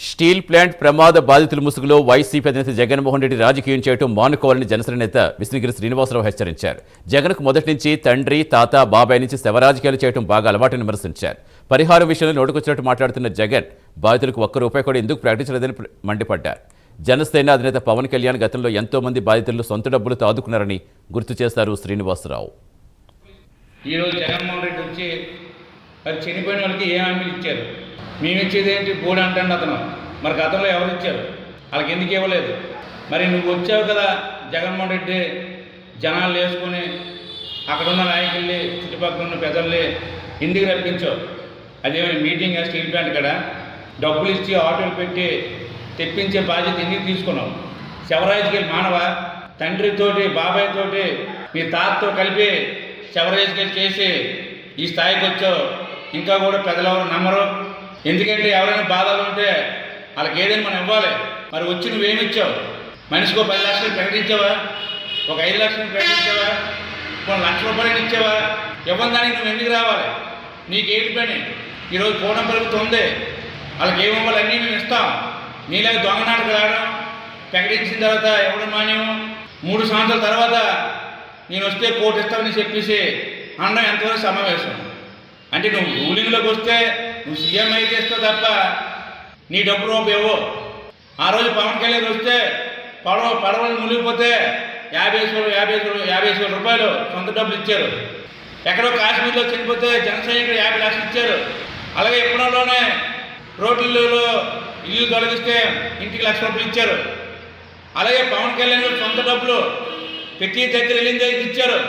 Steel plant ప్రమాద బాధితుల ముసుగులో వైసీపీ అధినేత జగన్మోహన్ రెడ్డి రాజకీయం చేయడం మానుకోవాలని జనసేన నేత విష్ణుగిరి శ్రీనివాసరావు హెచ్చరించారు. జగన్కు మొదటి నుంచి తండ్రి, తాత, బాబాయ్ నుంచి శవరాజకీయాలు చేయడం బాగా అలవాటుని విమర్శించారు. పరిహారం విషయంలో నోటుకొచ్చినట్టు మాట్లాడుతున్న జగన్ బాధితులకు ఒక్క రూపాయి కూడా ఎందుకు ప్రకటించలేదని మండిపడ్డారు. జనసేన అధినేత పవన్ కళ్యాణ్ గతంలో ఎంతో మంది బాధితులను సొంత డబ్బులతో ఆదుకున్నారని గుర్తు చేశారు శ్రీనివాసరావు. ఈరోజు జగన్మోహన్ రెడ్డి వచ్చి మరి చనిపోయిన వాళ్ళకి ఏ హామీలు ఇచ్చారు? మేము ఇచ్చేది ఏంటి బోర్డు అంటాడు అతను. మరి గతంలో ఎవరు ఇచ్చారు? వాళ్ళకి ఎందుకు ఇవ్వలేదు? మరి నువ్వు వచ్చావు కదా జగన్మోహన్ రెడ్డి, జనాలు వేసుకొని అక్కడున్న నాయకుల్ని, చుట్టుపక్కల ఉన్న పెద్దల్ని ఇంటికి రప్పించావు. అదేమైనా మీటింగ్ స్టీల్ ప్లాంట్ కదా? డబ్బులు ఇచ్చి ఆటోలు పెట్టి తెప్పించే బాధ్యత ఎందుకు తీసుకున్నావు? శవరాజకీయాలు మానవ? తండ్రితోటి, బాబాయ్ తోటి, మీ తాతతో కలిపి శవరాజకీయాలు చేసి ఈ స్థాయికి వచ్చావు. ఇంకా కూడా ప్రజలు ఎవరు నమ్మరు. ఎందుకంటే ఎవరైనా బాధలు ఉంటే వాళ్ళకి ఏదైనా మనం ఇవ్వాలి. మరి వచ్చి నువ్వేమిచ్చావు? మనిషికి 10 లక్షలు ప్రకటించావా? ఒక 5 లక్షలు ప్రకటించావా? కొన్ని లక్షల రూపాయలు ఇచ్చావా? ఇవ్వని దానికి నువ్వు ఎందుకు రావాలి? నీకేంటి పని? ఈరోజు పూర్ణం ప్రభుత్వం ఉంది, వాళ్ళకి ఏమివ్వాలి అన్నీ మేము ఇస్తాం. నీలాగా దొంగనాటకు రావడం, ప్రకటించిన తర్వాత ఇవ్వడం మాన్యం. 3 సంవత్సరాల తర్వాత నేను వస్తే కోటి ఇస్తామని చెప్పేసి అన్న ఎంతవరకు సమావేశం. అంటే నువ్వు రూలింగ్లోకి వస్తే నువ్వు సీఎం అయితే ఇస్తావు తప్ప నీ డబ్బు రూపాయి ఇవ్వు. ఆ రోజు పవన్ కళ్యాణ్ వస్తే పడవలు మునిగిపోతే 50,000 రూపాయలు సొంత డబ్బులు ఇచ్చారు. ఎక్కడో కాశ్మీర్లో చనిపోతే జనసైనికులు 50 లక్షలు ఇచ్చారు. అలాగే ఎప్పుడోనే రోడ్లలో ఇల్లు తొలగిస్తే ఇంటికి 1,00,000 రూపాయలు ఇచ్చారు. అలాగే పవన్ కళ్యాణ్ సొంత డబ్బులు ప్రతి దగ్గర వెళ్ళిన దగ్గర ఇచ్చారు.